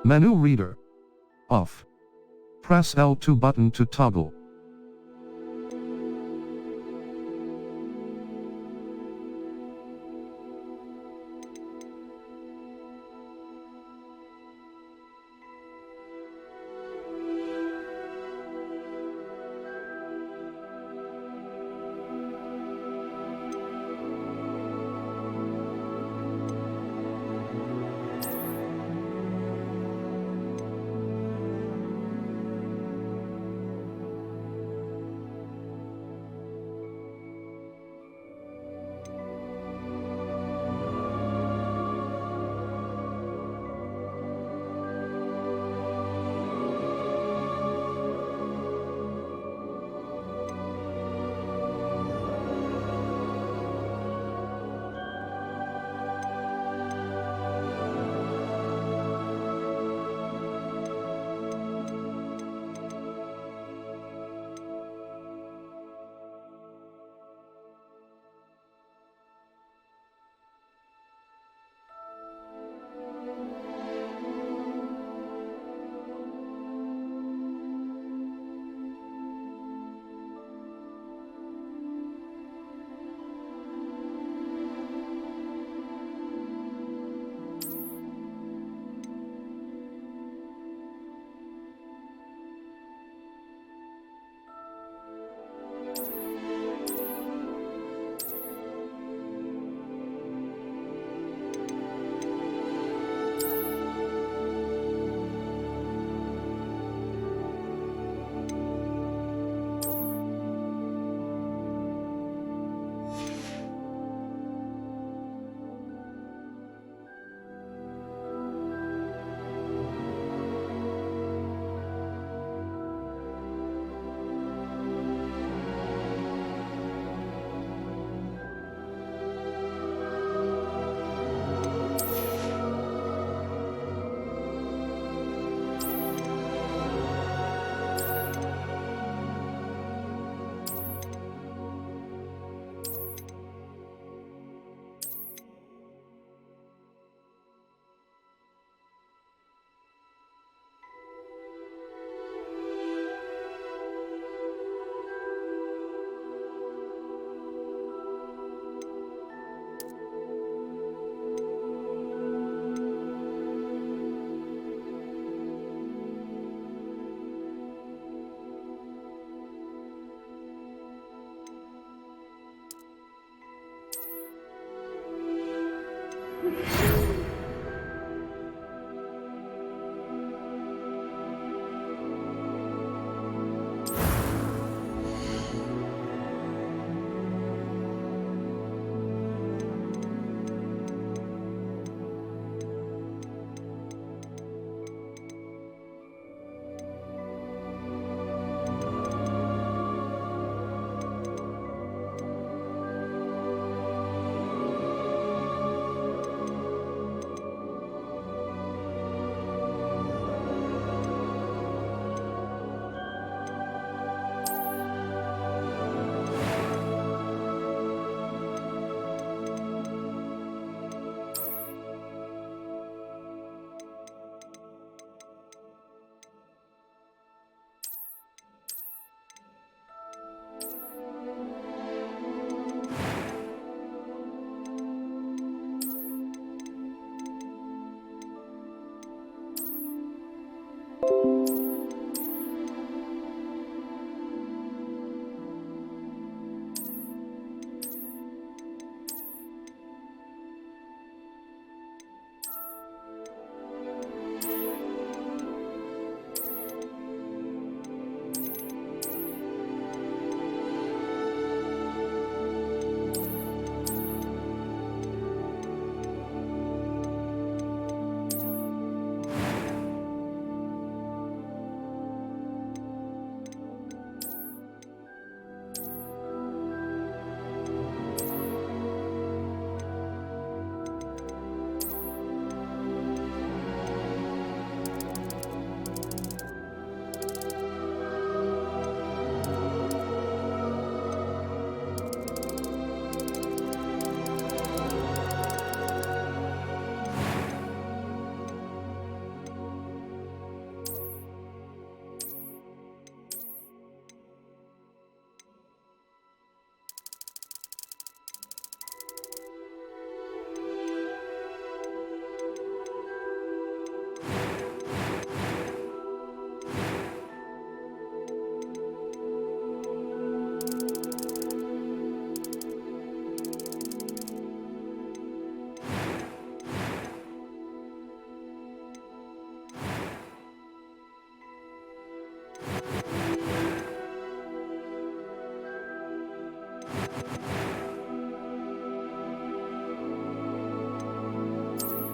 Menu reader. Off. Press L2 button to toggle.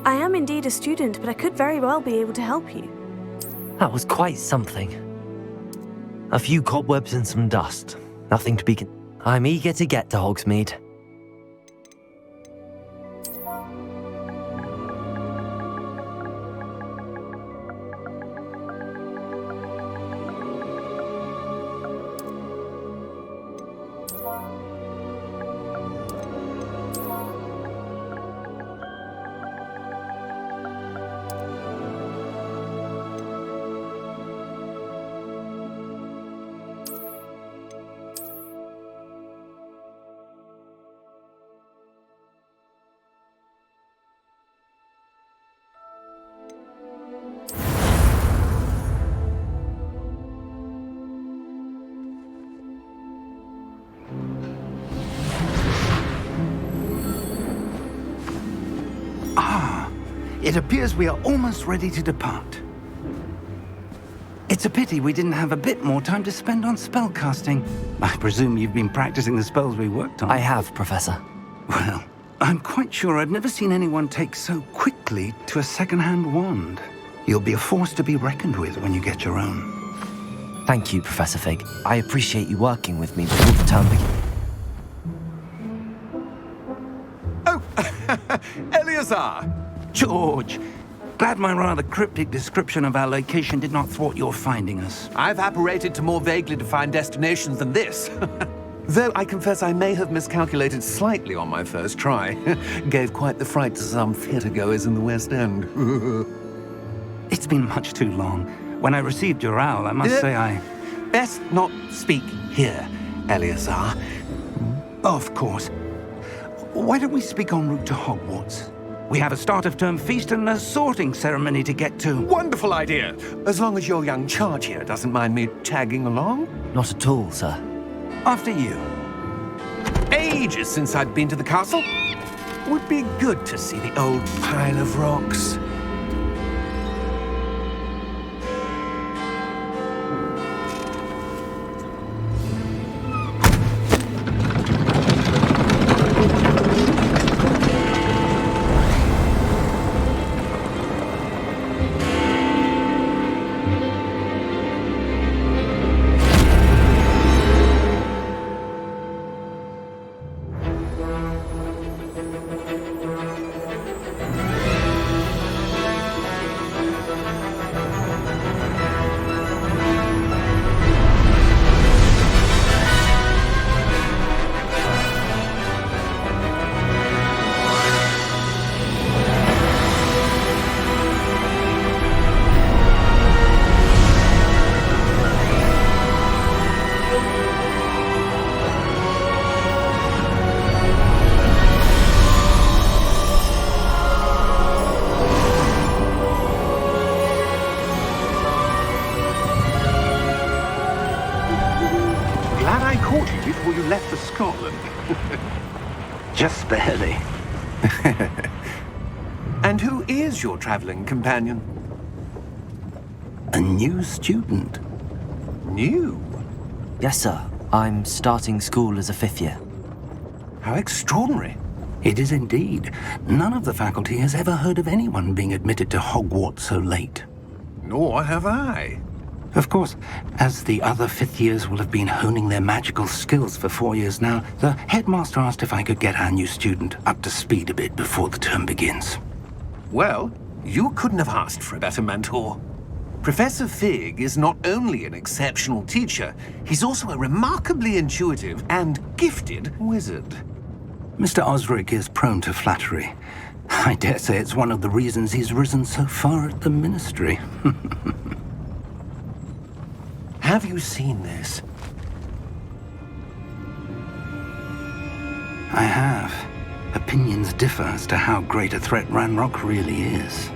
I am indeed a student, but I could very well be able to help you. That was quite something. A few cobwebs and some dust. Nothing to be... I'm eager to get to Hogsmeade. It appears we are almost ready to depart. It's a pity we didn't have a bit more time to spend on spellcasting. I presume you've been practicing the spells we worked on. I have, Professor. Well, I'm quite sure I've never seen anyone take so quickly to a second-hand wand. You'll be a force to be reckoned with when you get your own. Thank you, Professor Fig. I appreciate you working with me before the term begins. Oh, Eleazar! George, glad my rather cryptic description of our location did not thwart your finding us. I've apparated to more vaguely defined destinations than this. Though I confess I may have miscalculated slightly on my first try. Gave quite the fright to some theatre-goers in the West End. It's been much too long. When I received your owl, I must say I... Best not speak here, Eleazar. Of course. Why don't we speak en route to Hogwarts? We have a start-of-term feast and a sorting ceremony to get to. Wonderful idea! As long as your young charge here doesn't mind me tagging along. Not at all, sir. After you. Ages since I'd been to the castle. Would be good to see the old pile of rocks. Before you left for Scotland. Just barely. And who is your traveling companion? A new student. New? Yes, sir. I'm starting school as a 5th year. How extraordinary. It is indeed. None of the faculty has ever heard of anyone being admitted to Hogwarts so late. Nor have I. Of course, as the other 5th years will have been honing their magical skills for 4 years now, the headmaster asked if I could get our new student up to speed a bit before the term begins. Well, you couldn't have asked for a better mentor. Professor Fig is not only an exceptional teacher, he's also a remarkably intuitive and gifted wizard. Mr. Osric is prone to flattery. I dare say it's one of the reasons he's risen so far at the ministry. Have you seen this? I have. Opinions differ as to how great a threat Ranrock really is.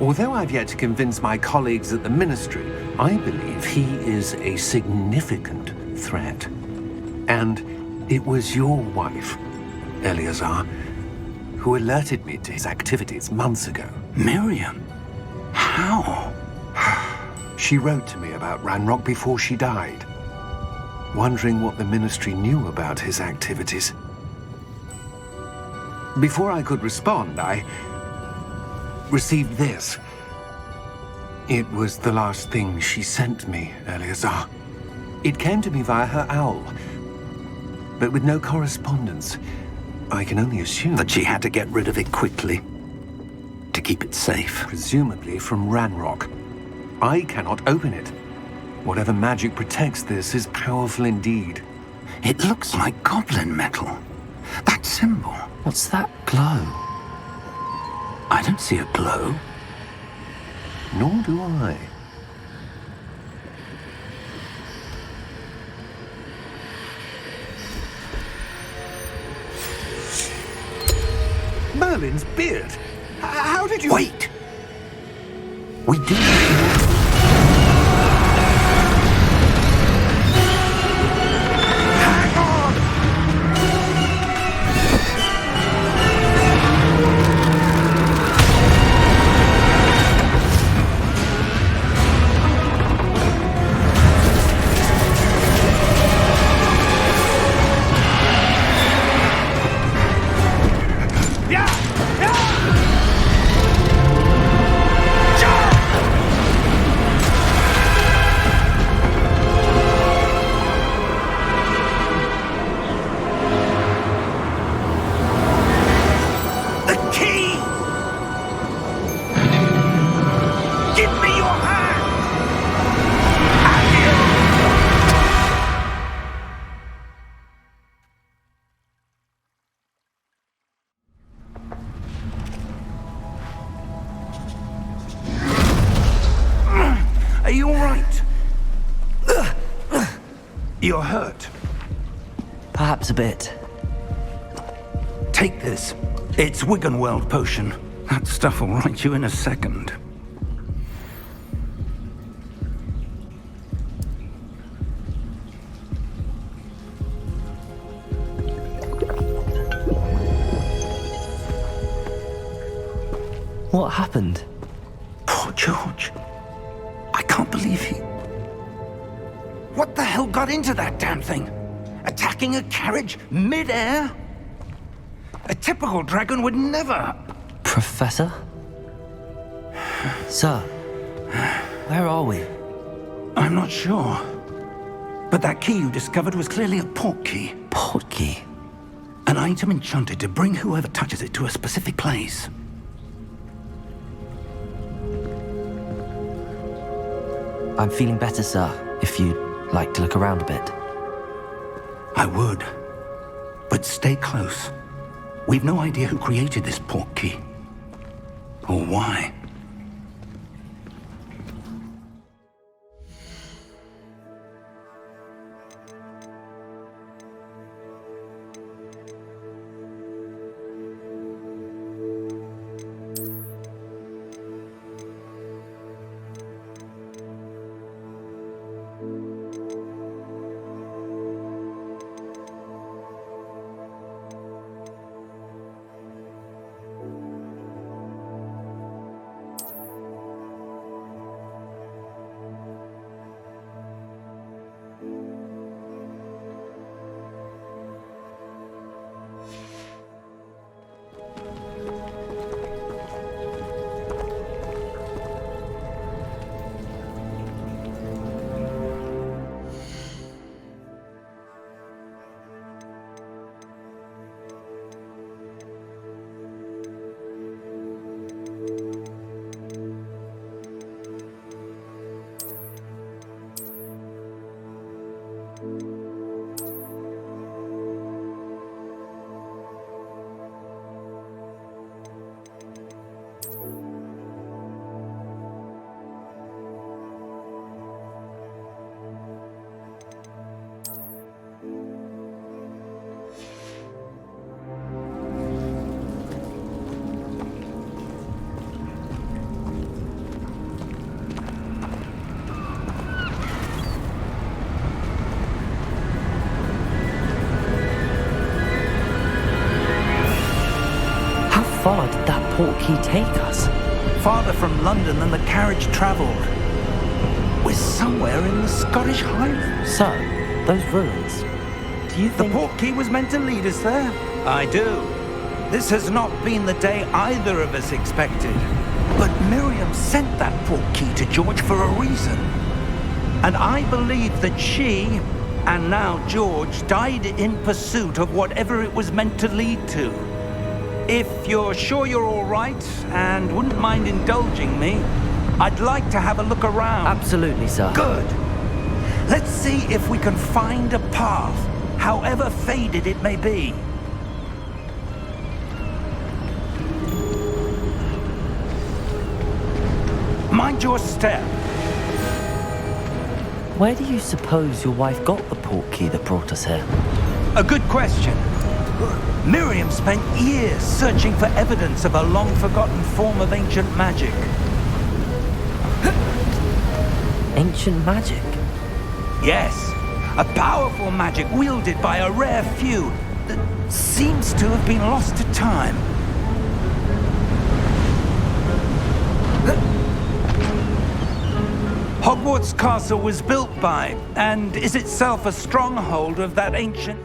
Although I've yet to convince my colleagues at the Ministry, I believe he is a significant threat. And it was your wife, Eleazar, who alerted me to his activities months ago. Miriam? How? She wrote to me about Ranrock before she died, wondering what the Ministry knew about his activities. Before I could respond, I received this. It was the last thing she sent me, Eleazar. It came to me via her owl, but with no correspondence. I can only assume That she had to get rid of it quickly to keep it safe. presumably from Ranrock. I cannot open it. Whatever magic protects this is powerful indeed. It looks like goblin metal. That symbol. What's that glow? I don't see a glow. Nor do I. Merlin's beard! How did you... Wait! We do. Hang on! The key! Give me your hand! Are you all right? You're hurt. Perhaps a bit. Take this. It's Wiggenweld potion. That stuff will right you in a second. What happened? Poor George. I can't believe he... What the hell got into that damn thing? Attacking a carriage mid-air? A typical dragon would never... Professor? Sir, where are we? I'm not sure. But that key you discovered was clearly a port key. Port key? An item enchanted to bring whoever touches it to a specific place. I'm feeling better, sir, if you'd like to look around a bit. I would. But stay close. We've no idea who created this port key. Or why. far did that port key take us? Farther from London than the carriage travelled. We're somewhere in the Scottish Highlands. So, those ruins, do you The think... port key was meant to lead us there? I do. This has not been the day either of us expected. But Miriam sent that portkey to George for a reason. And I believe that she, and now George, died in pursuit of whatever it was meant to lead to. If you're sure you're all right and wouldn't mind indulging me, I'd like to have a look around. Absolutely, sir. Good. Let's see if we can find a path, however faded it may be. Mind your step. Where do you suppose your wife got the portkey that brought us here? A good question. Miriam spent years searching for evidence of a long-forgotten form of ancient magic. Ancient magic? Yes, a powerful magic wielded by a rare few that seems to have been lost to time. Hogwarts Castle was built by, and is itself a stronghold of that ancient...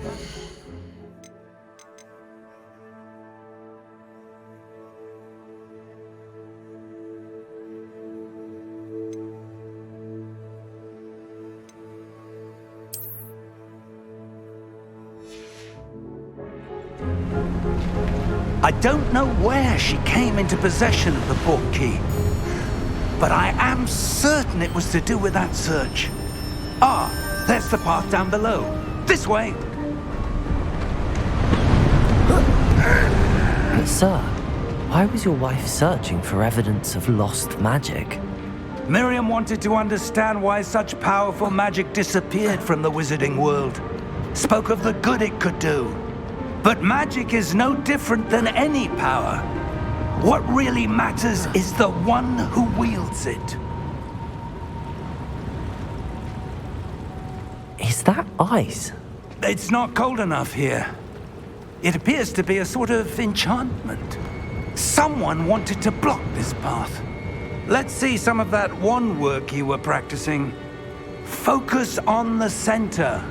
I don't know where she came into possession of the portkey, but I am certain it was to do with that search. Ah, there's the path down below. This way! But sir, why was your wife searching for evidence of lost magic? Miriam wanted to understand why such powerful magic disappeared from the wizarding world. Spoke of the good it could do. But magic is no different than any power. What really matters is the one who wields it. Is that ice? It's not cold enough here. It appears to be a sort of enchantment. Someone wanted to block this path. Let's see some of that wand work you were practicing. Focus on the center.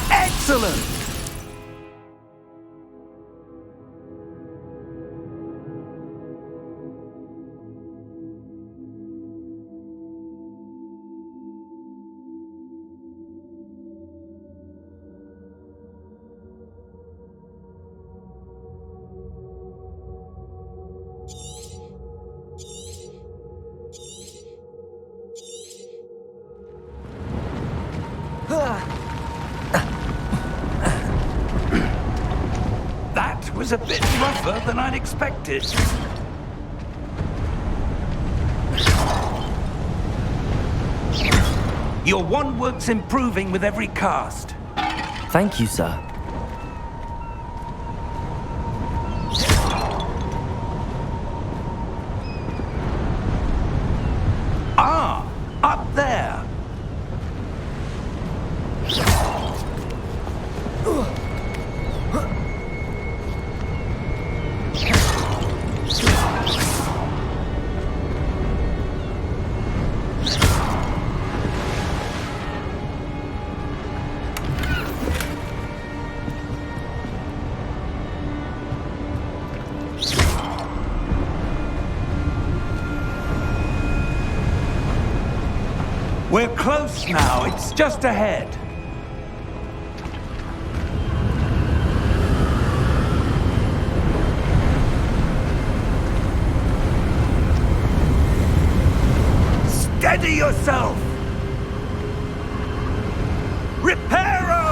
Excellent! That was a bit rougher than I'd expected. Your wand work's improving with every cast. Thank you, sir. Ah, up there. We're close now. It's just ahead. Steady yourself! Reparo!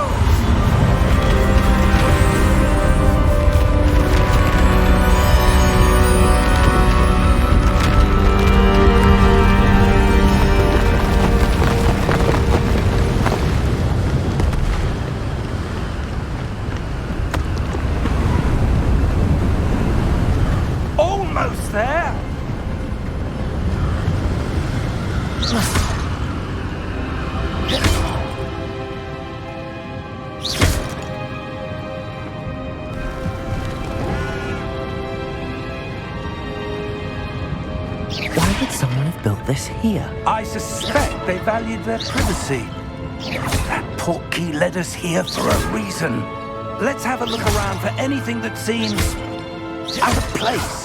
Almost there! someone have built this here? I suspect they valued their privacy. That portkey led us here for a reason. Let's have a look around for anything that seems out of place.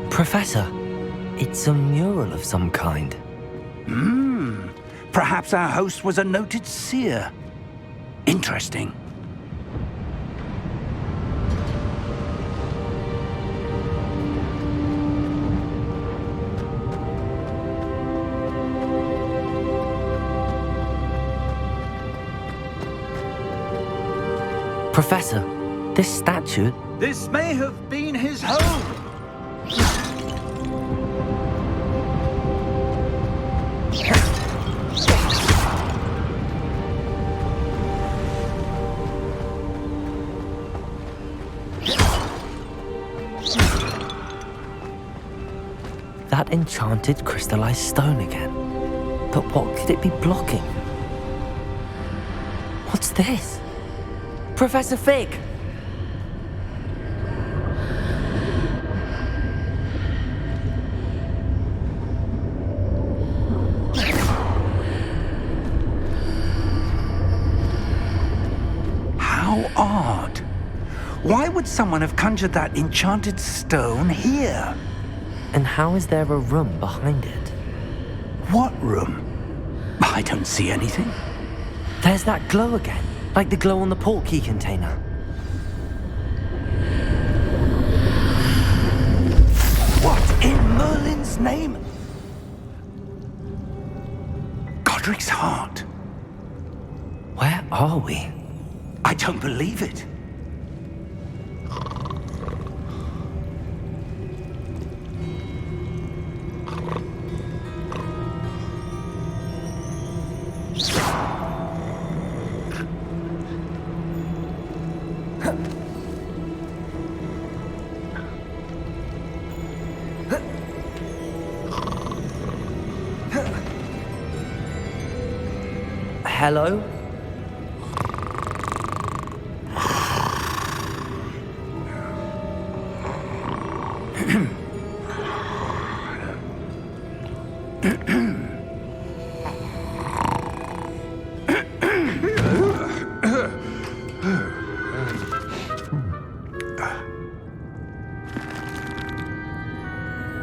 Professor, it's a mural of some kind. Perhaps our host was a noted seer. Interesting. Professor, this statue... This may have been his home. That enchanted crystallized stone again. But what could it be blocking? What's this? Professor Fig! How odd. Why would someone have conjured that enchanted stone here? And how is there a room behind it? What room? I don't see anything. There's that glow again, like the glow on the portkey container. What in Merlin's name? Godric's heart. Where are we? I don't believe it. Hello?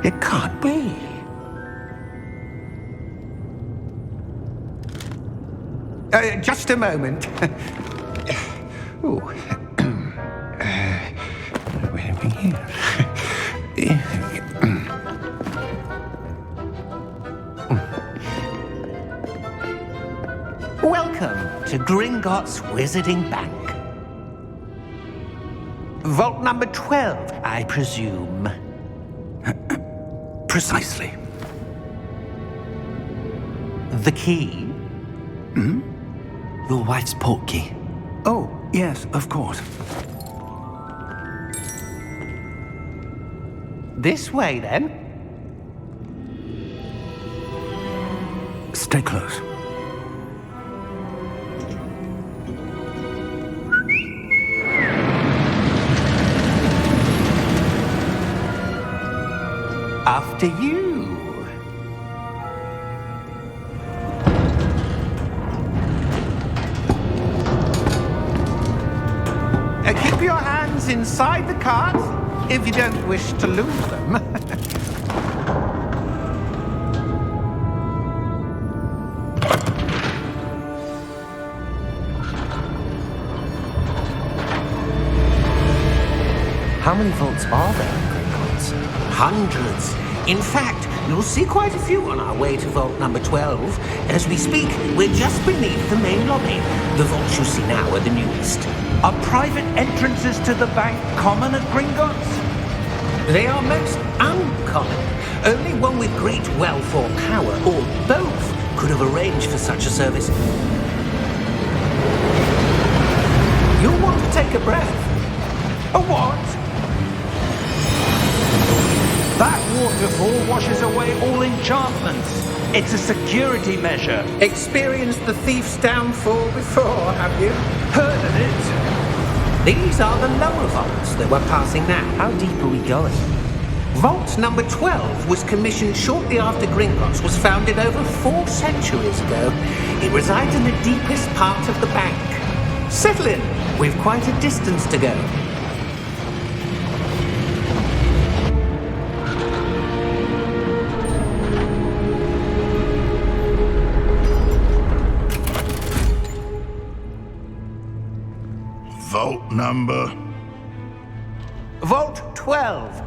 It can't be. Just a moment. Oh. Where are we here? Welcome to Gringotts Wizarding Bank. Vault number 12, I presume. Precisely. The key? Your wife's portkey. Oh, yes, of course. This way, then. Stay close. After you. Keep your hands inside the cart if you don't wish to lose them. How many vaults are there in Gringotts? Hundreds. In fact, you'll see quite a few on our way to vault number 12. As we speak, we're just beneath the main lobby. The vaults you see now are the newest. Are private entrances to the bank common at Gringotts? They are most uncommon. Only one with great wealth or power, or both, could have arranged for such a service. You'll want to take a breath. A what? That waterfall washes away all enchantments. It's a security measure. Experienced the thief's downfall before, have you? Heard of it? These are the lower vaults that we're passing now. How deep are we going? Vault number 12 was commissioned shortly after Gringotts was founded over 4 centuries ago. It resides in the deepest part of the bank. Settle in. We've quite a distance to go. Vault number? Vault 12.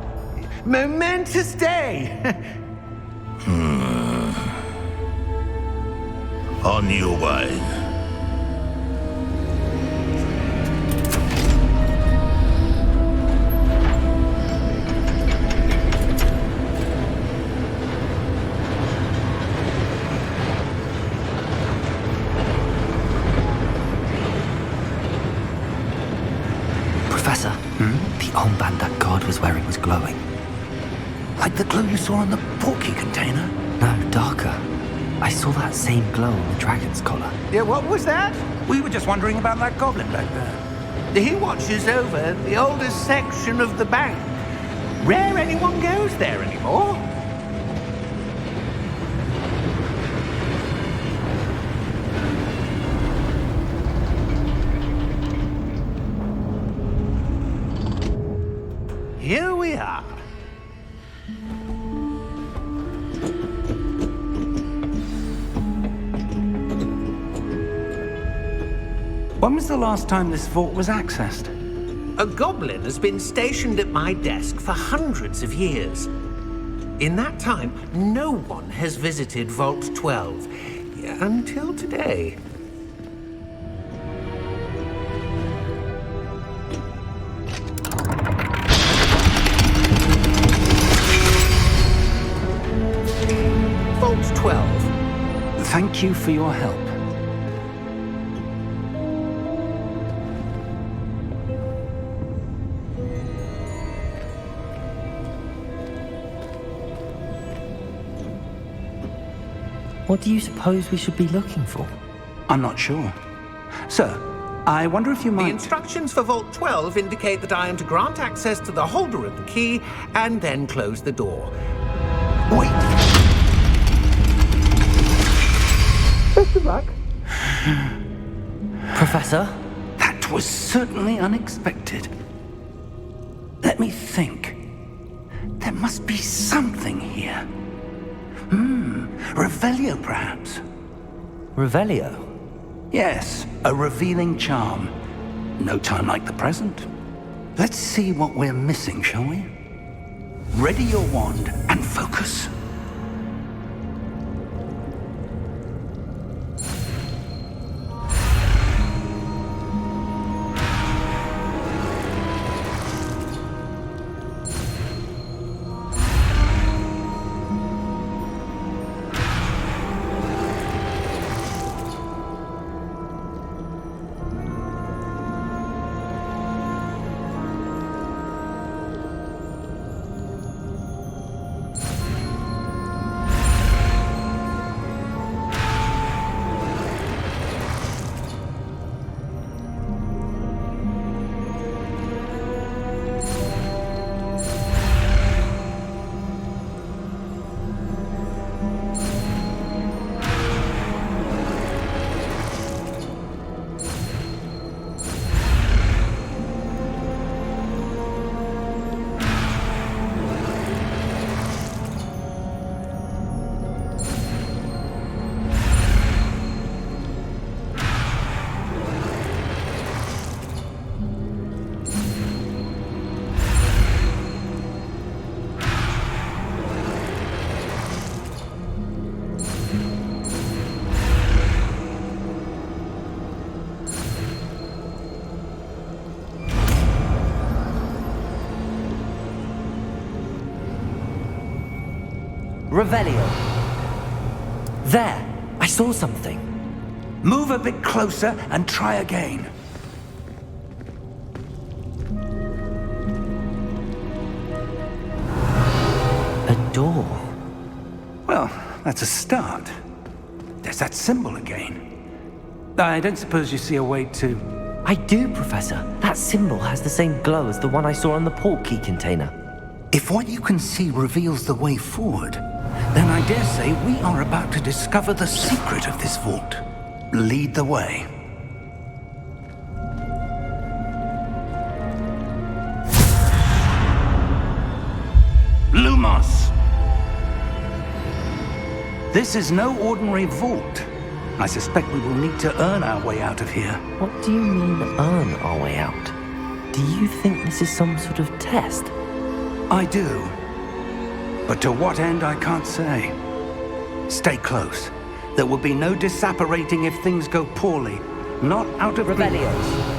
Momentous day. On your way. Professor, the armband that guard was wearing was glowing. Like the glow you saw in the porky container? No, darker. I saw that same glow on the dragon's collar. Yeah, what was that? We were just wondering about that goblin back there. He watches over the oldest section of the bank. Rare anyone goes there anymore. Here we are. When was the last time this vault was accessed? A goblin has been stationed at my desk for hundreds of years. In that time, no one has visited Vault 12 until today. Vault 12. Thank you for your help. What do you suppose we should be looking for? I'm not sure. Sir, I wonder if you The might... instructions for Vault 12 indicate that I am to grant access to the holder of the key and then close the door. Wait! Best of luck. Professor? That was certainly unexpected. Let me think. There must be something here. Revelio, perhaps? Revelio? Yes, a revealing charm. No time like the present. Let's see what we're missing, shall we? Ready your wand and focus. Revelio. There! I saw something. Move a bit closer and try again. that's a start. There's that symbol again. I don't suppose you see a way to... I do, Professor. That symbol has the same glow as the one I saw on the port key container. If what you can see reveals the way forward, then I dare say we are about to discover the secret of this vault. Lead the way. Lumos! This is no ordinary vault. I suspect we will need to earn our way out of here. What do you mean, earn our way out? Do you think this is some sort of test? I do. But to what end, I can't say. Stay close. There will be no disapparating if things go poorly. Not out of... Rebellions.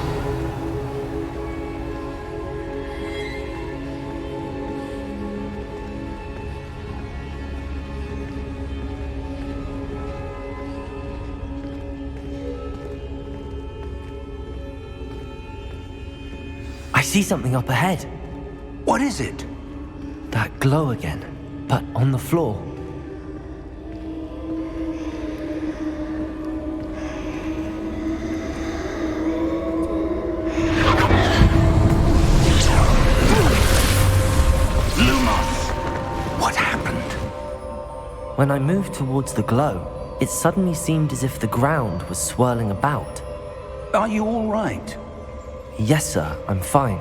I see something up ahead. What is it? That glow again, but on the floor. Lumos! What happened? When I moved towards the glow, it suddenly seemed as if the ground was swirling about. Are you all right? Yes, sir, I'm fine.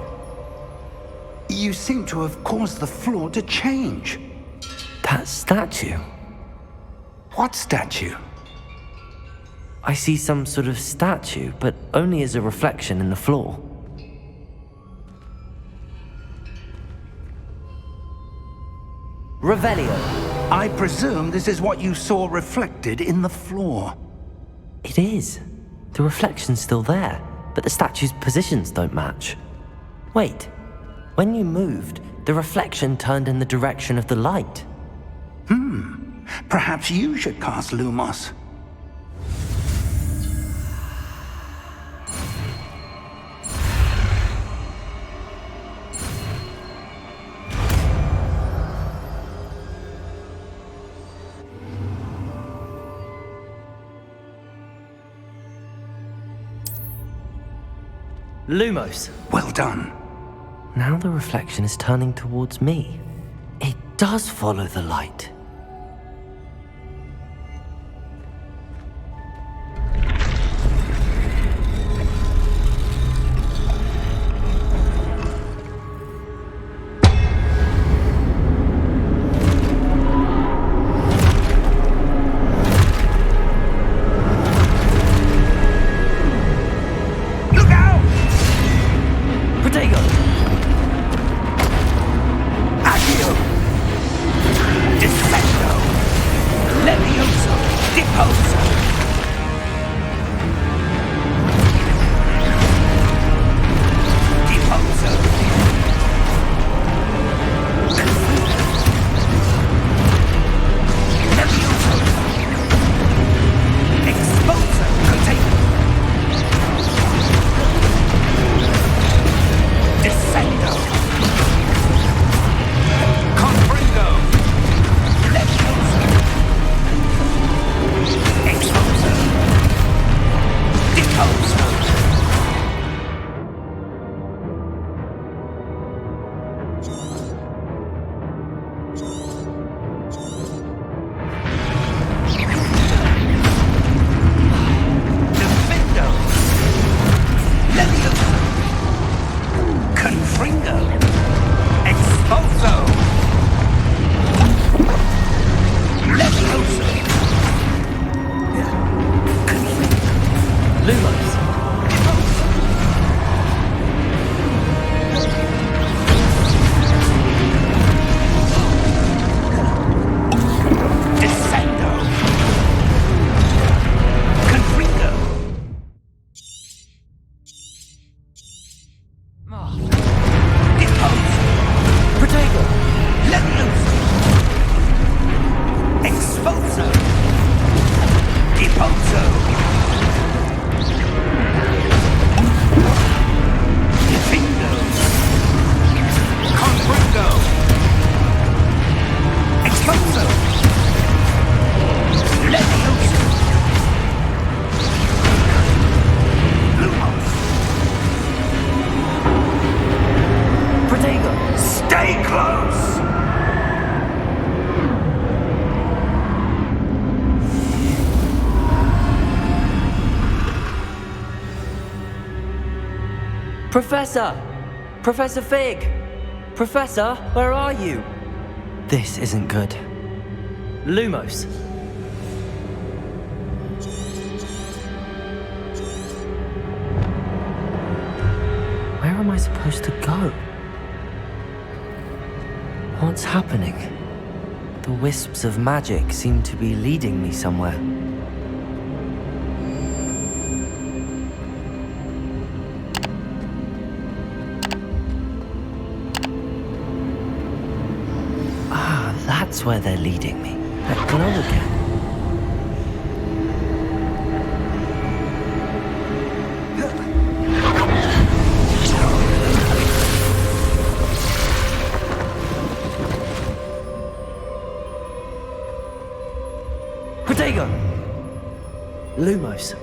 You seem to have caused the floor to change. That statue. What statue? I see some sort of statue, but only as a reflection in the floor. Revelio. I presume this is what you saw reflected in the floor. It is. The reflection's still there, but the statue's positions don't match. Wait. When you moved, the reflection turned in the direction of the light. Perhaps you should cast Lumos. Lumos. Well done. Now the reflection is turning towards me. It does follow the light. Defend! Professor! Professor Fig! Professor, where are you? This isn't good. Lumos. Where am I supposed to go? What's happening? The wisps of magic seem to be leading me somewhere. Ah, that's where they're leading me. That glow again. Lumos.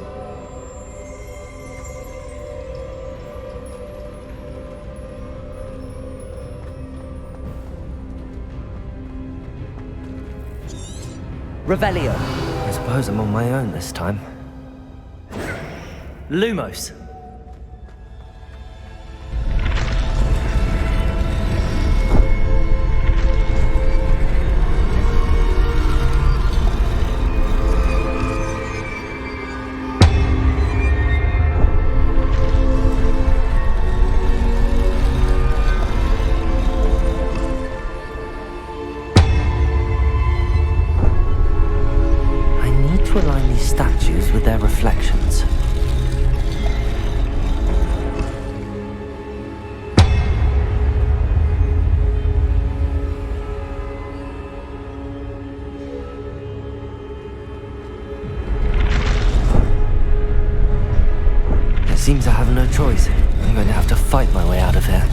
Revelio. I suppose I'm on my own this time. Lumos. With their reflections. It seems I have no choice. I'm going to have to fight my way out of here.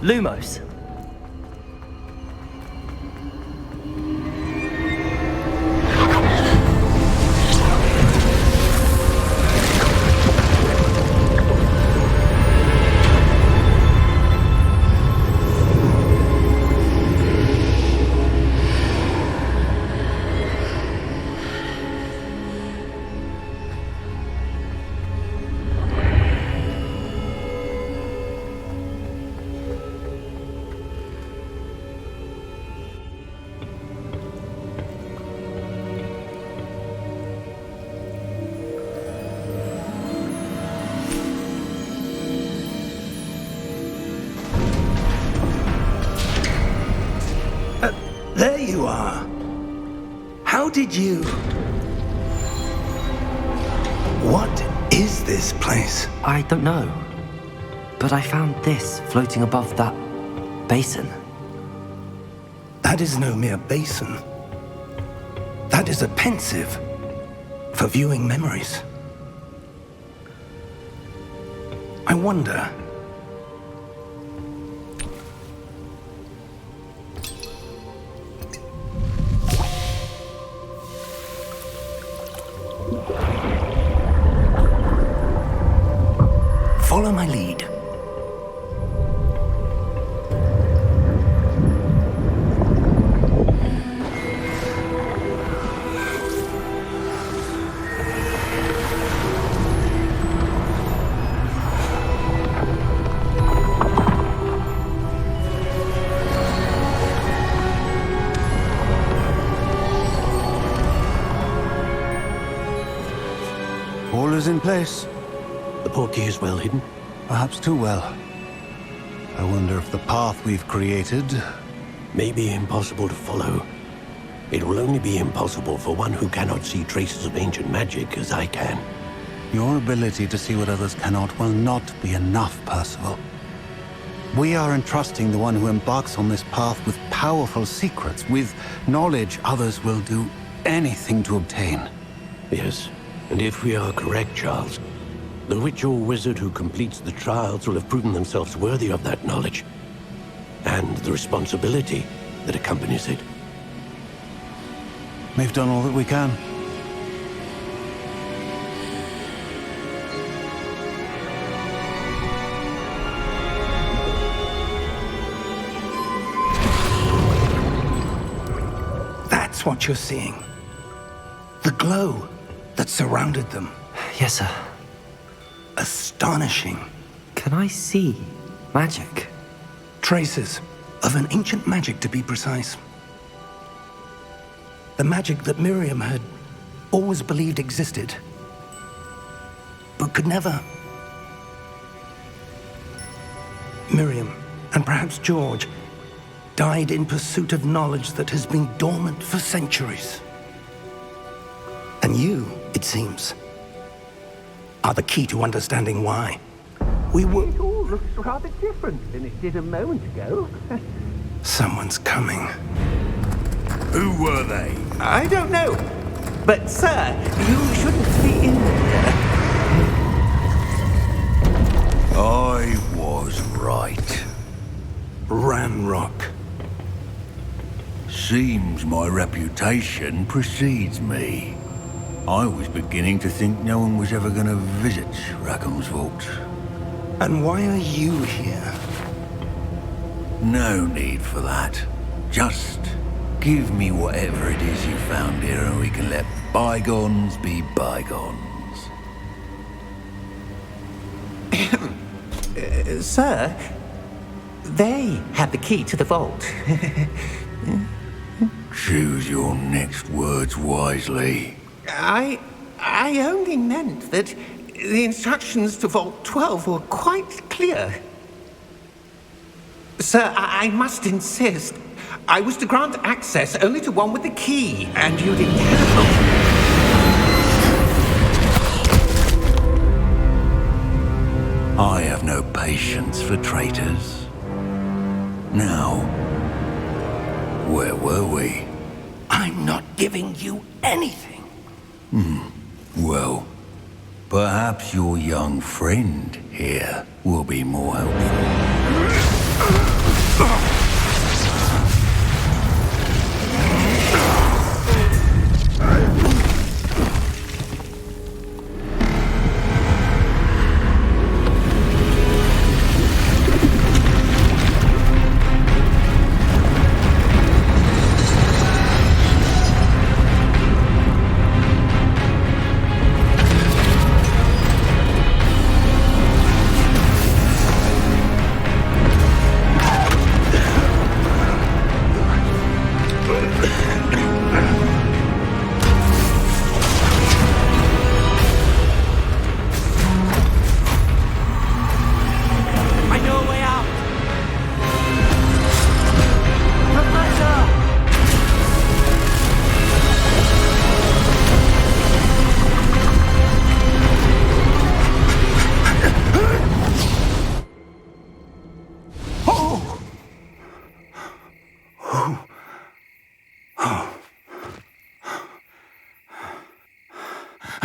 Lumos. you are. How did you... What is this place? I don't know. But I found this floating above that basin. That is no mere basin. That is a pensive for viewing memories. I wonder... Follow my lead. All is in place. The portkey is well hidden. Perhaps too well. I wonder if the path we've created... May be impossible to follow. It will only be impossible for one who cannot see traces of ancient magic as I can. Your ability to see what others cannot will not be enough, Percival. We are entrusting the one who embarks on this path with powerful secrets, with knowledge others will do anything to obtain. Yes, and if we are correct, Charles, the witch or wizard who completes the trials will have proven themselves worthy of that knowledge, and the responsibility that accompanies it. We've done all that we can. That's what you're seeing. The glow that surrounded them. Yes, sir. Astonishing. Can I see magic? Traces of an ancient magic, to be precise. The magic that Miriam had always believed existed, but could never. Miriam, and perhaps George, died in pursuit of knowledge that has been dormant for centuries. And you, it seems, are the key to understanding why. We were... It all looks rather different than it did a moment ago. Someone's coming. Who were they? I don't know. But, sir, you shouldn't be in here. I was right. Ranrock. Seems my reputation precedes me. I was beginning to think no one was ever going to visit Rackham's vault. And why are you here? No need for that. Just give me whatever it is you found here and we can let bygones be bygones. Sir, they have the key to the vault. Choose your next words wisely. I only meant that the instructions to Vault 12 were quite clear. Sir, I must insist. I was to grant access only to one with the key, and you didn't have I have no patience for traitors. Now, where were we? I'm not giving you anything. Well, perhaps your young friend here will be more helpful.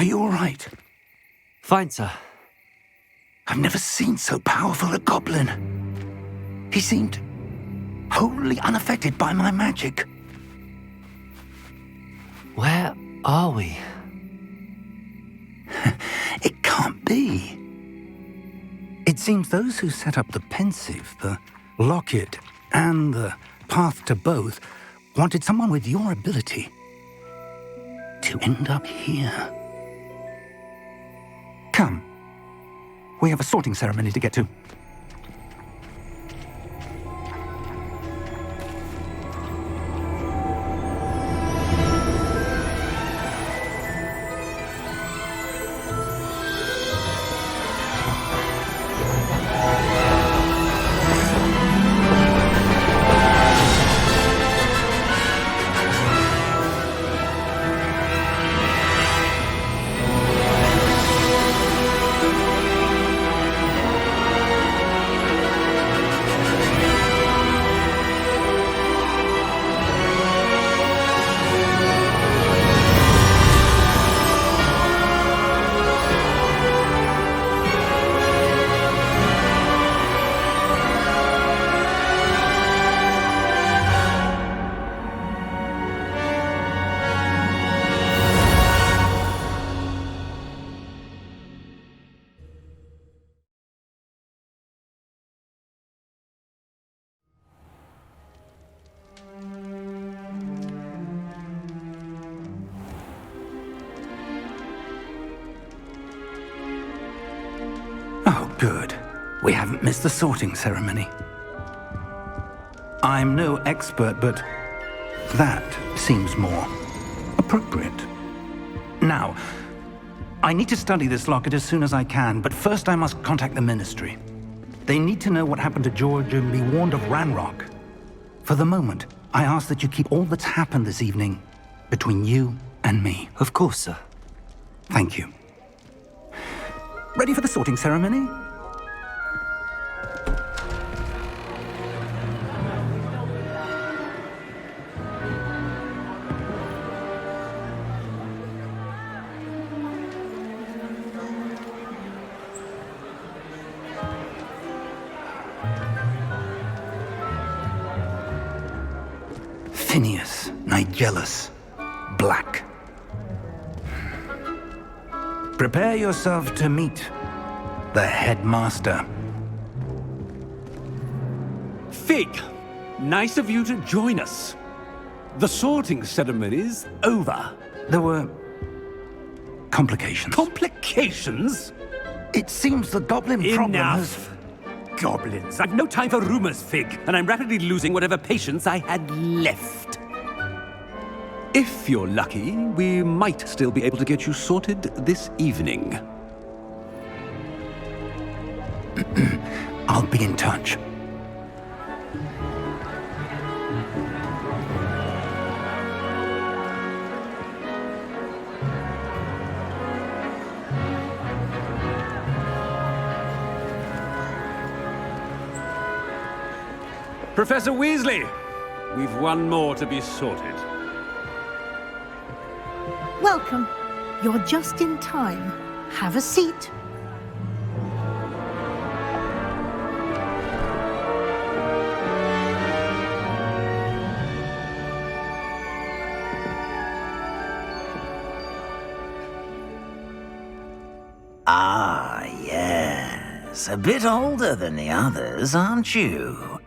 Are you all right? Fine, sir. I've never seen so powerful a goblin. He seemed wholly unaffected by my magic. Where are we? It can't be. It seems those who set up the pensive, the locket, and the path to both wanted someone with your ability to end up here. Come. We have a sorting ceremony to get to. Oh, good. We haven't missed the sorting ceremony. I'm no expert, but that seems more appropriate. Now, I need to study this locket as soon as I can, but first I must contact the Ministry. They need to know what happened to George and be warned of Ranrock. For the moment, I ask that you keep all that's happened this evening between you and me. Of course, sir. Thank you. Ready for the sorting ceremony? Phineas, Nigellus, Black. Prepare yourself to meet the headmaster. Fig, nice of you to join us. The sorting ceremony's over. There were complications. Complications? It seems the goblin problem has... Enough! Goblins. I've no time for rumors, Fig, and I'm rapidly losing whatever patience I had left. If you're lucky, we might still be able to get you sorted this evening. I'll be in touch. Professor Weasley, we've one more to be sorted. Welcome. You're just in time. Have a seat. Ah, yes. A bit older than the others, aren't you?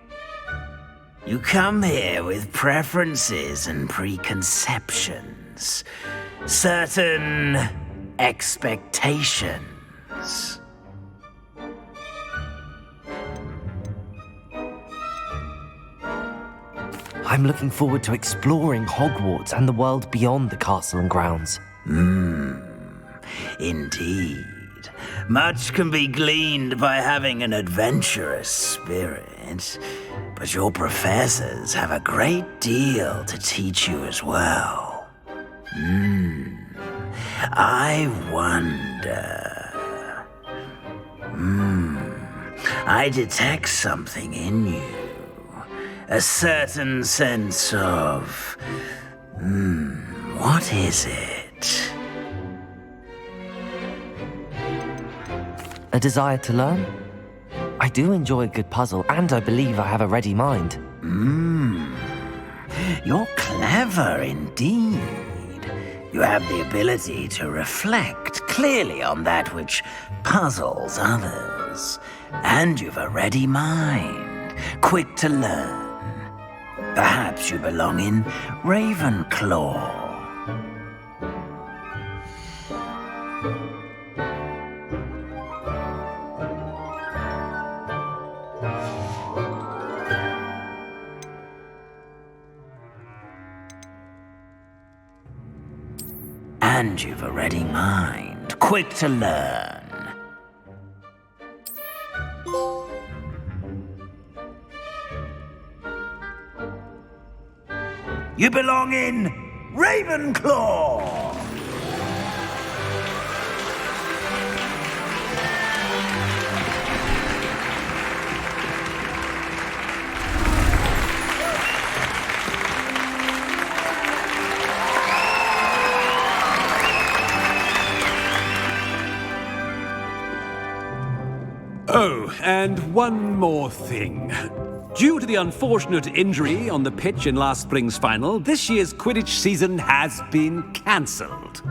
You come here with preferences and preconceptions. Certain expectations. I'm looking forward to exploring Hogwarts and the world beyond the castle and grounds. Indeed. Much can be gleaned by having an adventurous spirit, but your professors have a great deal to teach you as well. I wonder... I detect something in you. A certain sense of... what is it? A desire to learn? I do enjoy a good puzzle, and I believe I have a ready mind. You're clever indeed. You have the ability to reflect clearly on that which puzzles others. And you've a ready mind, quick to learn. Perhaps you belong in Ravenclaw. And you've a ready mind, quick to learn. You belong in Ravenclaw! Oh, and one more thing. Due to the unfortunate injury on the pitch in last spring's final, this year's Quidditch season has been cancelled.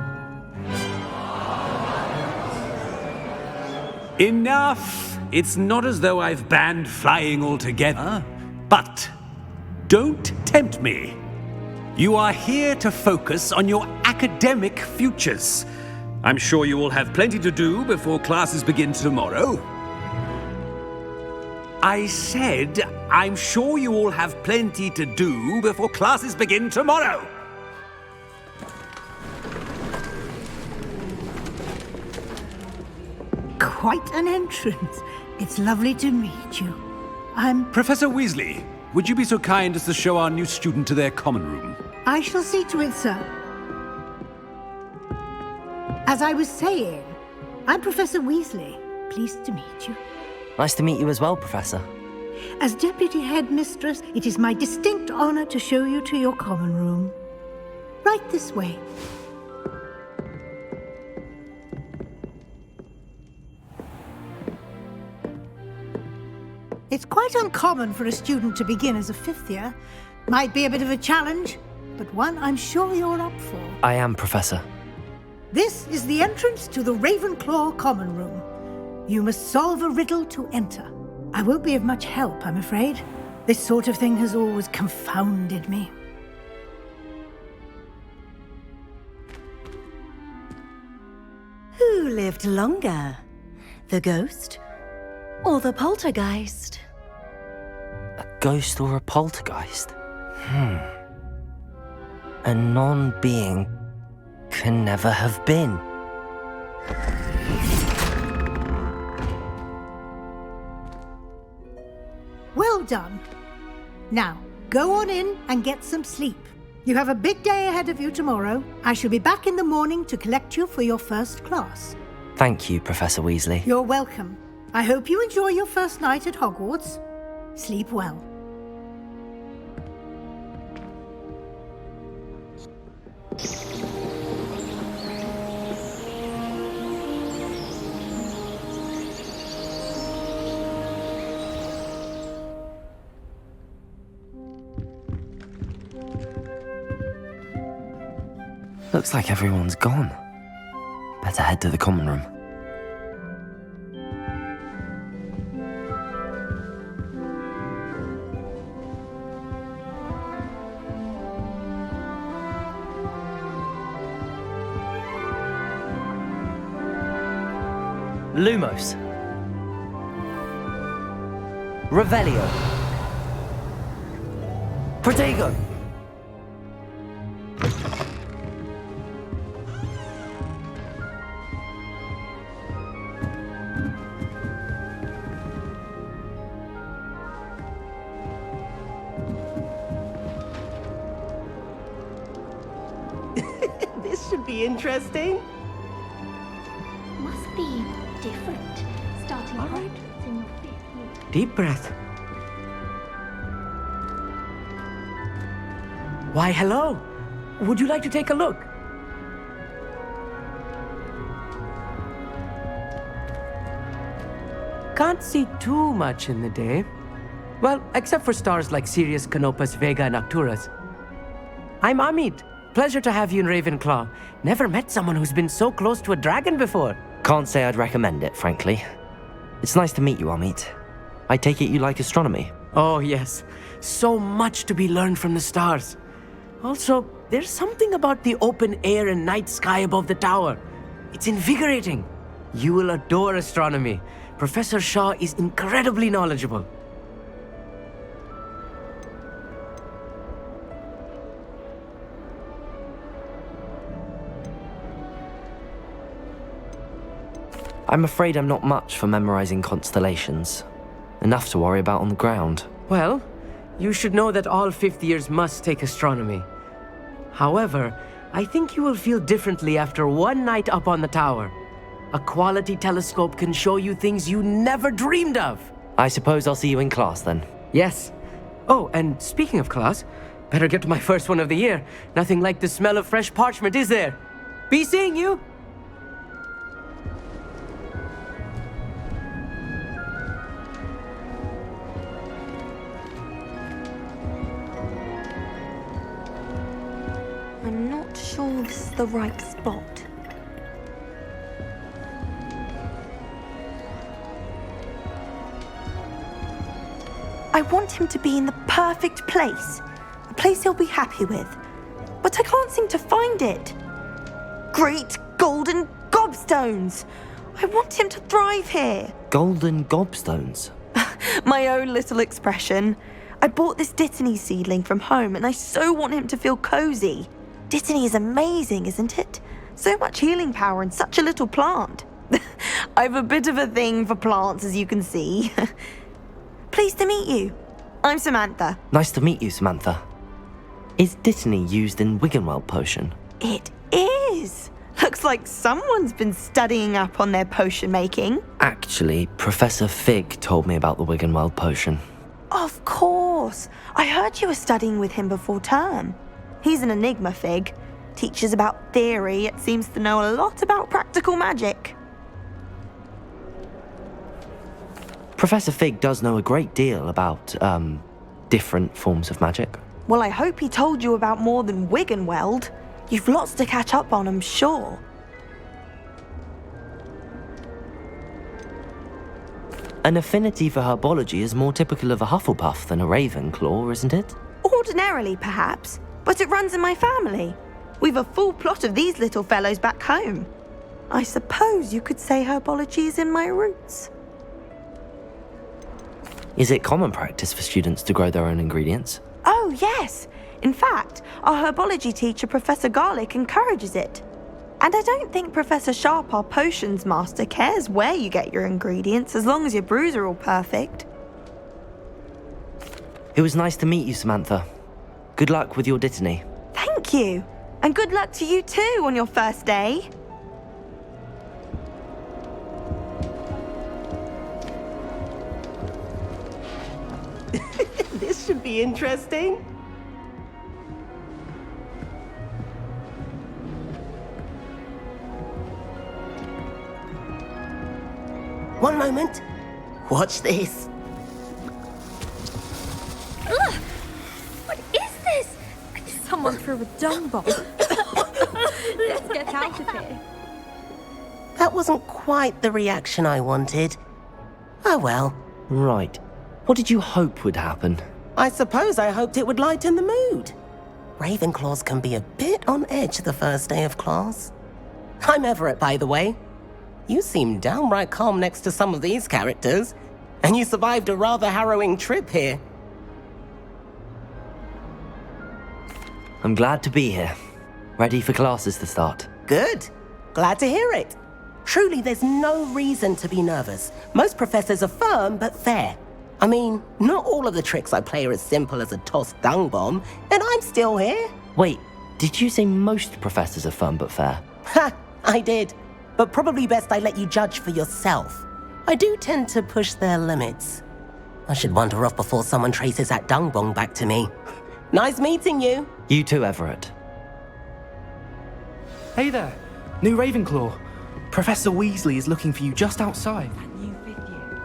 Enough! It's not as though I've banned flying altogether, but don't tempt me. You are here to focus on your academic futures. I'm sure you will have plenty to do before classes begin tomorrow. I said, I'm sure you all have plenty to do before classes begin tomorrow. Quite an entrance. It's lovely to meet you. I'm... Professor Weasley, would you be so kind as to show our new student to their common room? I shall see to it, sir. As I was saying, I'm Professor Weasley. Pleased to meet you. Nice to meet you as well, Professor. As Deputy Headmistress, it is my distinct honor to show you to your common room. Right this way. It's quite uncommon for a student to begin as a fifth year. Might be a bit of a challenge, but one I'm sure you're up for. I am, Professor. This is the entrance to the Ravenclaw common room. You must solve a riddle to enter. I won't be of much help, I'm afraid. This sort of thing has always confounded me. Who lived longer? The ghost or the poltergeist? A ghost or a poltergeist? A non-being can never have been. Well done. Now, go on in and get some sleep. You have a big day ahead of you tomorrow. I shall be back in the morning to collect you for your first class. Thank you, Professor Weasley. You're welcome. I hope you enjoy your first night at Hogwarts. Sleep well. Looks like everyone's gone. Better head to the common room. Lumos. Revelio. Protego. This should be interesting. Must be different. Starting Hogwarts in your 5th year. Deep breath. Why, hello. Would you like to take a look? can't see too much in the day. Well, except for stars like Sirius, Canopus, Vega, and Arcturus. I'm Amit. Pleasure to have you in Ravenclaw. Never met someone who's been so close to a dragon before. Can't say I'd recommend it, frankly. It's nice to meet you, Amit. I take it you like astronomy? Oh, yes. So much to be learned from the stars. Also, there's something about the open air and night sky above the tower. It's invigorating. You will adore astronomy. Professor Shaw is incredibly knowledgeable. I'm afraid I'm not much for memorizing constellations. Enough to worry about on the ground. Well, you should know that all fifth years must take astronomy. However, I think you will feel differently after one night up on the tower. A quality telescope can show you things you never dreamed of. I suppose I'll see you in class then. Yes. Oh, and speaking of class, better get to my first one of the year. Nothing like the smell of fresh parchment, is there? Be seeing you! I'm not sure this is the right spot. I want him to be in the perfect place. A place he'll be happy with. But I can't seem to find it. Great golden gobstones! I want him to thrive here. Golden gobstones? My own little expression. I bought this Dittany seedling from home and I so want him to feel cozy. Dittany is amazing, isn't it? So much healing power in such a little plant. I've a bit of a thing for plants, as you can see. Pleased to meet you. I'm Samantha. Nice to meet you, Samantha. Is Dittany used in Wiggenweld potion? It is. Looks like someone's been studying up on their potion making. Actually, Professor Fig told me about the Wiggenweld potion. Of course. I heard you were studying with him before term. He's an enigma, Fig. Teaches about theory, yet seems to know a lot about practical magic. Professor Fig does know a great deal about, different forms of magic. Well, I hope he told you about more than Wiggenweld. You've lots to catch up on, I'm sure. An affinity for herbology is more typical of a Hufflepuff than a Ravenclaw, isn't it? Ordinarily, perhaps, but it runs in my family. We've a full plot of these little fellows back home. I suppose you could say herbology is in my roots. Is it common practice for students to grow their own ingredients? Oh, yes. In fact, our herbology teacher, Professor Garlick, encourages it. And I don't think Professor Sharp, our potions master, cares where you get your ingredients as long as your brews are all perfect. It was nice to meet you, Samantha. Good luck with your Dittany. Thank you. And good luck to you too on your first day. This should be interesting. One moment. Watch this. Ugh! What is this? Someone threw a dung bomb. Let's get out of here. That wasn't quite the reaction I wanted. Oh well. Right. What did you hope would happen? I suppose I hoped it would lighten the mood. Ravenclaws can be a bit on edge the first day of class. I'm Everett, by the way. You seem downright calm next to some of these characters, and you survived a rather harrowing trip here. I'm glad to be here. Ready for classes to start. Good. Glad to hear it. Truly, there's no reason to be nervous. Most professors are firm but fair. I mean, not all of the tricks I play are as simple as a tossed dung bomb, and I'm still here. Wait, did you say most professors are firm but fair? Ha! I did. But probably best I let you judge for yourself. I do tend to push their limits. I should wander off before someone traces that dung bomb back to me. Nice meeting you. You too, Everett. Hey there, new Ravenclaw. Professor Weasley is looking for you just outside. New fifth year.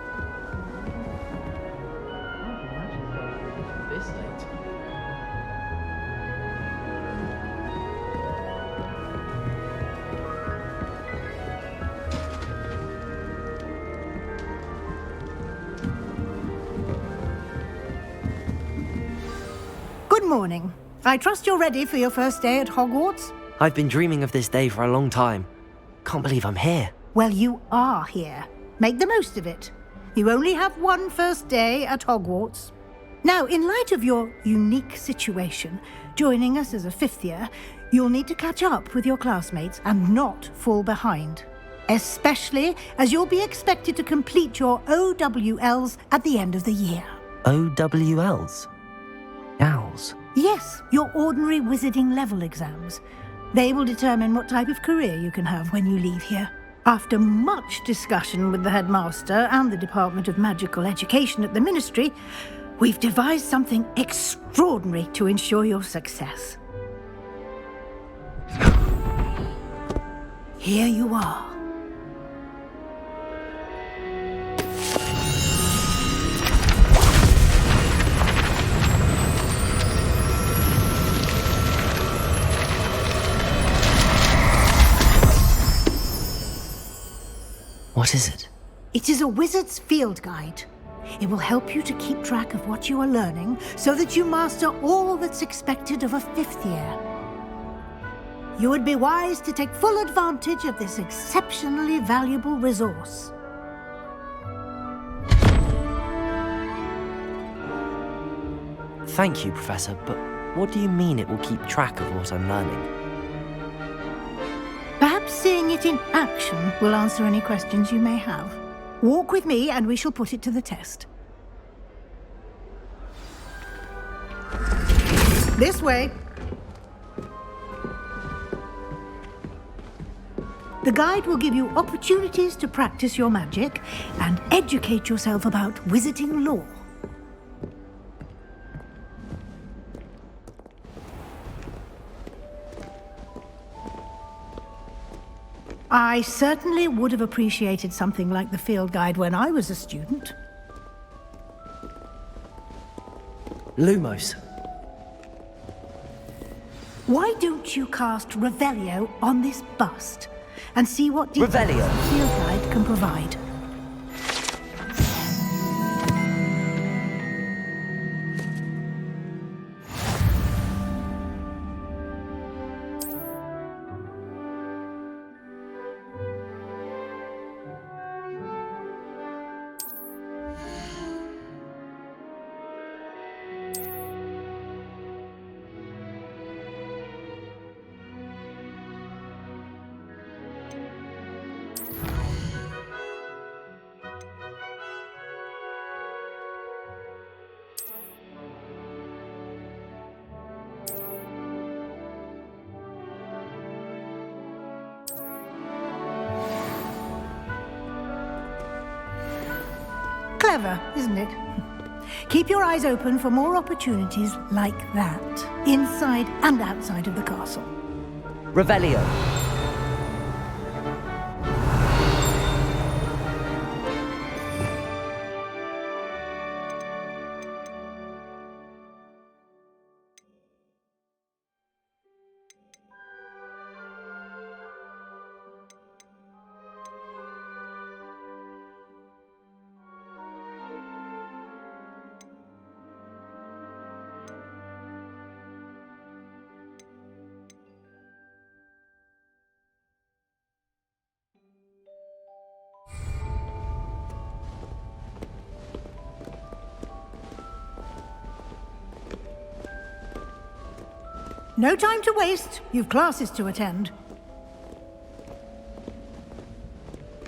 morning. I trust you're ready for your first day at Hogwarts? I've been dreaming of this day for a long time. Can't believe I'm here. Well, you are here. Make the most of it. You only have one first day at Hogwarts. Now, in light of your unique situation, joining us as a fifth year, you'll need to catch up with your classmates and not fall behind. Especially as you'll be expected to complete your OWLs at the end of the year. OWLs? Owls? Yes, your ordinary wizarding level exams. They will determine what type of career you can have when you leave here. After much discussion with the headmaster and the Department of Magical Education at the Ministry, we've devised something extraordinary to ensure your success. Here you are. What is it? It is a wizard's field guide. It will help you to keep track of what you are learning so that you master all that's expected of a fifth year. You would be wise to take full advantage of this exceptionally valuable resource. Thank you, Professor, but what do you mean it will keep track of what I'm learning? Perhaps seeing it in action will answer any questions you may have. Walk with me and we shall put it to the test. This way. The guide will give you opportunities to practice your magic and educate yourself about wizarding lore. I certainly would have appreciated something like the field guide when I was a student. Lumos. Why don't you cast Revelio on this bust and see what details the field guide can provide? Clever, isn't it? Keep your eyes open for more opportunities like that, inside and outside of the castle. Revelio. No time to waste. You've classes to attend.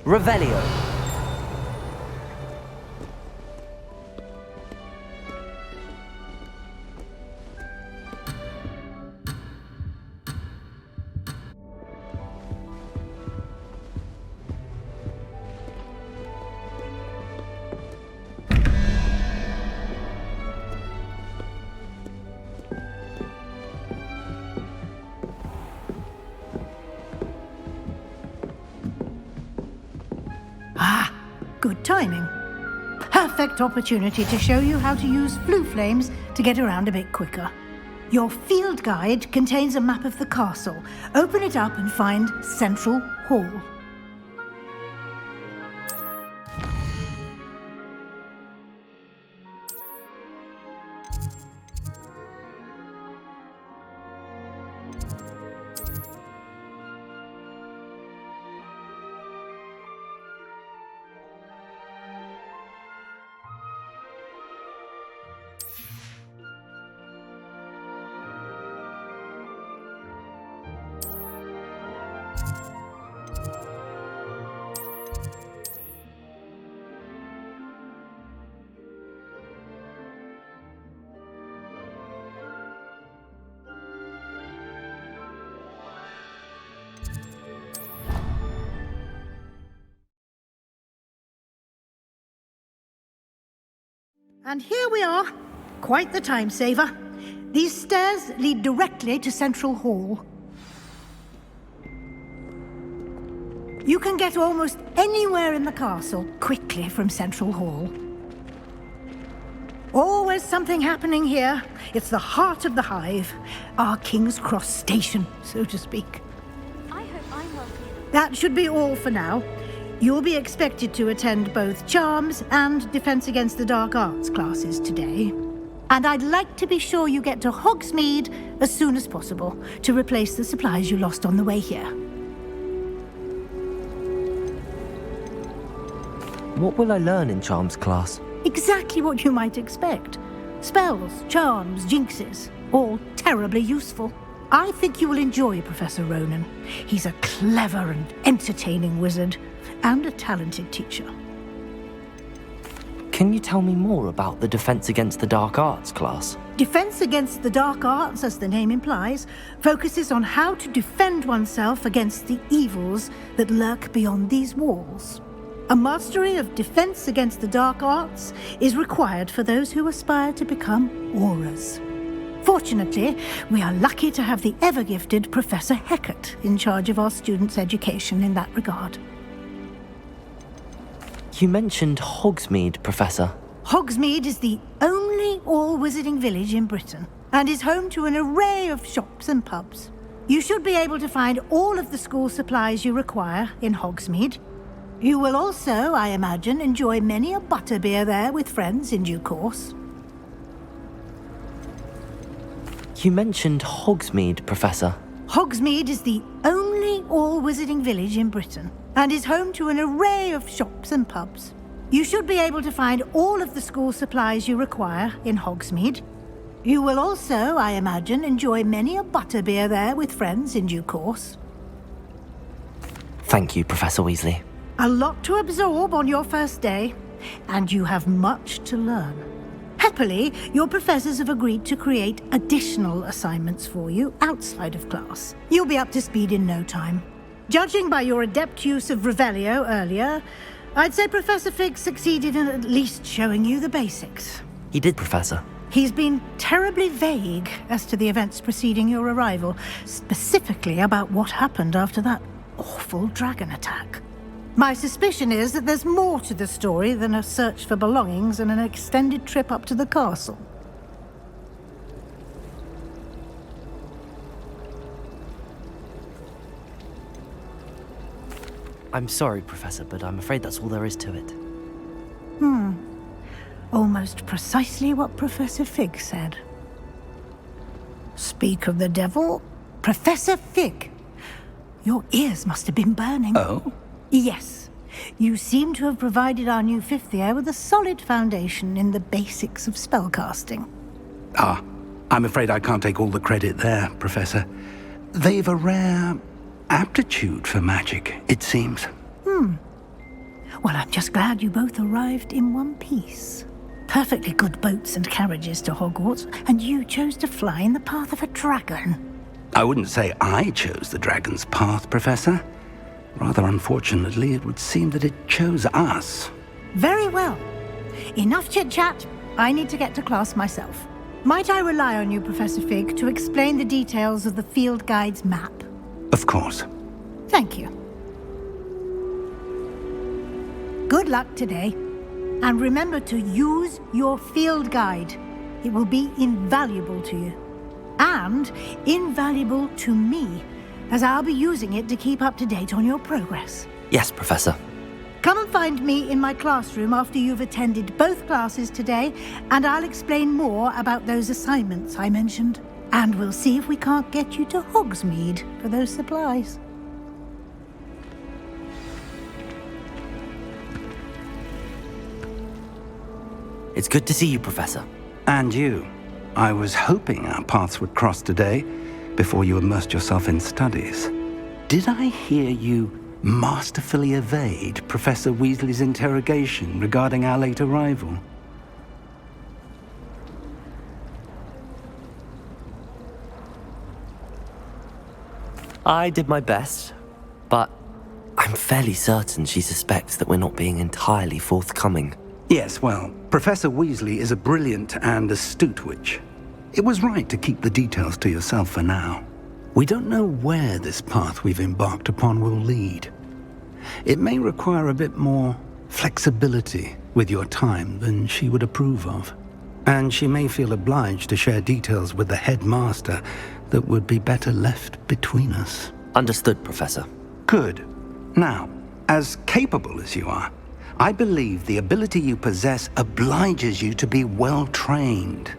Revelio. Good timing. Perfect opportunity to show you how to use flue flames to get around a bit quicker. Your field guide contains a map of the castle. Open it up and find Central Hall. And here we are. Quite the time saver. These stairs lead directly to Central Hall. You can get almost anywhere in the castle quickly from Central Hall. Always something happening here. It's the heart of the hive. Our King's Cross station, so to speak. I hope I help you. That should be all for now. You'll be expected to attend both Charms and Defense Against the Dark Arts classes today. And I'd like to be sure you get to Hogsmeade as soon as possible to replace the supplies you lost on the way here. What will I learn in Charms class? Exactly what you might expect. Spells, charms, jinxes, all terribly useful. I think you will enjoy Professor Ronan. He's a clever and entertaining wizard, and a talented teacher. Can you tell me more about the Defense Against the Dark Arts class? Defense Against the Dark Arts, as the name implies, focuses on how to defend oneself against the evils that lurk beyond these walls. A mastery of Defense Against the Dark Arts is required for those who aspire to become auras. Fortunately, we are lucky to have the ever-gifted Professor Hecat in charge of our students' education in that regard. You mentioned Hogsmeade, Professor. Hogsmeade is the only all-wizarding village in Britain and is home to an array of shops and pubs. You should be able to find all of the school supplies you require in Hogsmeade. You will also, I imagine, enjoy many a butterbeer there with friends in due course. You mentioned Hogsmeade, Professor. Hogsmeade is the only all-wizarding village in Britain and is home to an array of shops and pubs. You should be able to find all of the school supplies you require in Hogsmeade. You will also, I imagine, enjoy many a butterbeer there with friends in due course. Thank you, Professor Weasley. A lot to absorb on your first day, and you have much to learn. Happily, your professors have agreed to create additional assignments for you outside of class. You'll be up to speed in no time. Judging by your adept use of Revelio earlier, I'd say Professor Fig succeeded in at least showing you the basics. He did, Professor. He's been terribly vague as to the events preceding your arrival, specifically about what happened after that awful dragon attack. My suspicion is that there's more to the story than a search for belongings and an extended trip up to the castle. I'm sorry, Professor, but I'm afraid that's all there is to it. Almost precisely what Professor Fig said. Speak of the devil, Professor Fig. Your ears must have been burning. Oh? Yes. You seem to have provided our new fifth year with a solid foundation in the basics of spellcasting. Ah, I'm afraid I can't take all the credit there, Professor. They've a rare aptitude for magic, it seems. Well, I'm just glad you both arrived in one piece. Perfectly good boats and carriages to Hogwarts, and you chose to fly in the path of a dragon. I wouldn't say I chose the dragon's path, Professor. Rather unfortunately, it would seem that it chose us. Very well. Enough chit-chat. I need to get to class myself. Might I rely on you, Professor Fig, to explain the details of the field guide's map? Of course. Thank you. Good luck today. And remember to use your field guide. It will be invaluable to you. And invaluable to me, as I'll be using it to keep up to date on your progress. Yes, Professor. Come and find me in my classroom after you've attended both classes today, and I'll explain more about those assignments I mentioned. And we'll see if we can't get you to Hogsmeade for those supplies. It's good to see you, Professor. And you. I was hoping our paths would cross today, before you immersed yourself in studies. Did I hear you masterfully evade Professor Weasley's interrogation regarding our late arrival? I did my best, but I'm fairly certain she suspects that we're not being entirely forthcoming. Yes, well, Professor Weasley is a brilliant and astute witch. It was right to keep the details to yourself for now. We don't know where this path we've embarked upon will lead. It may require a bit more flexibility with your time than she would approve of. And she may feel obliged to share details with the headmaster that would be better left between us. Understood, Professor. Good. Now, as capable as you are, I believe the ability you possess obliges you to be well trained.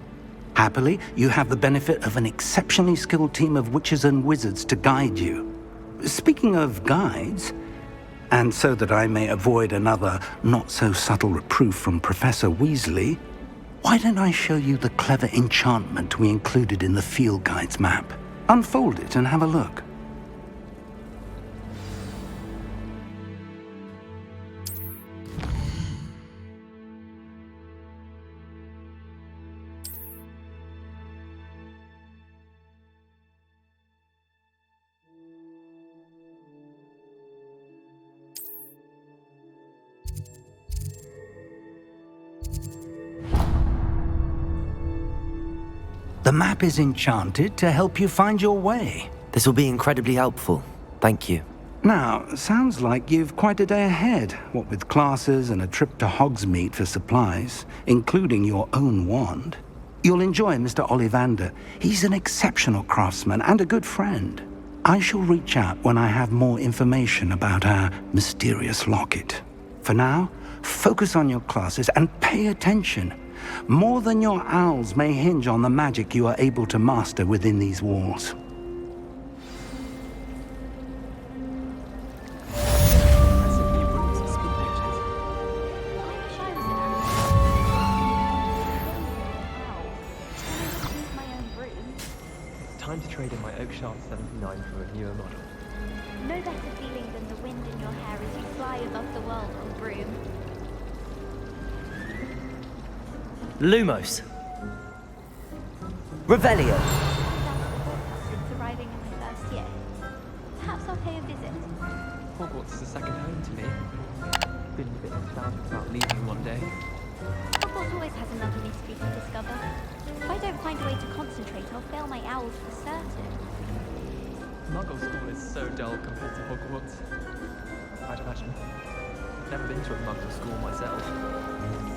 Happily, you have the benefit of an exceptionally skilled team of witches and wizards to guide you. Speaking of guides, and so that I may avoid another not-so-subtle reproof from Professor Weasley, why don't I show you the clever enchantment we included in the field guide's map? Unfold it and have a look. The map is enchanted to help you find your way. This will be incredibly helpful. Thank you. Now, sounds like you've quite a day ahead, what with classes and a trip to Hogsmeade for supplies, including your own wand. You'll enjoy Mr. Ollivander. He's an exceptional craftsman and a good friend. I shall reach out when I have more information about our mysterious locket. For now, focus on your classes and pay attention. More than your owls may hinge on the magic you are able to master within these walls. Time to trade in my Oakshaft 79 for a newer model. No better feeling than the wind in your hair as you fly above the world on broom. Lumos. Revelio. Since arriving in my first year. Perhaps I'll pay a visit. Hogwarts is a second home to me. Been a bit nostalgic about leaving one day. Hogwarts always has another mystery to discover. If I don't find a way to concentrate, I'll fail my owls for certain. Muggle school is so dull compared to Hogwarts. I'd imagine. I've never been to a Muggle school myself.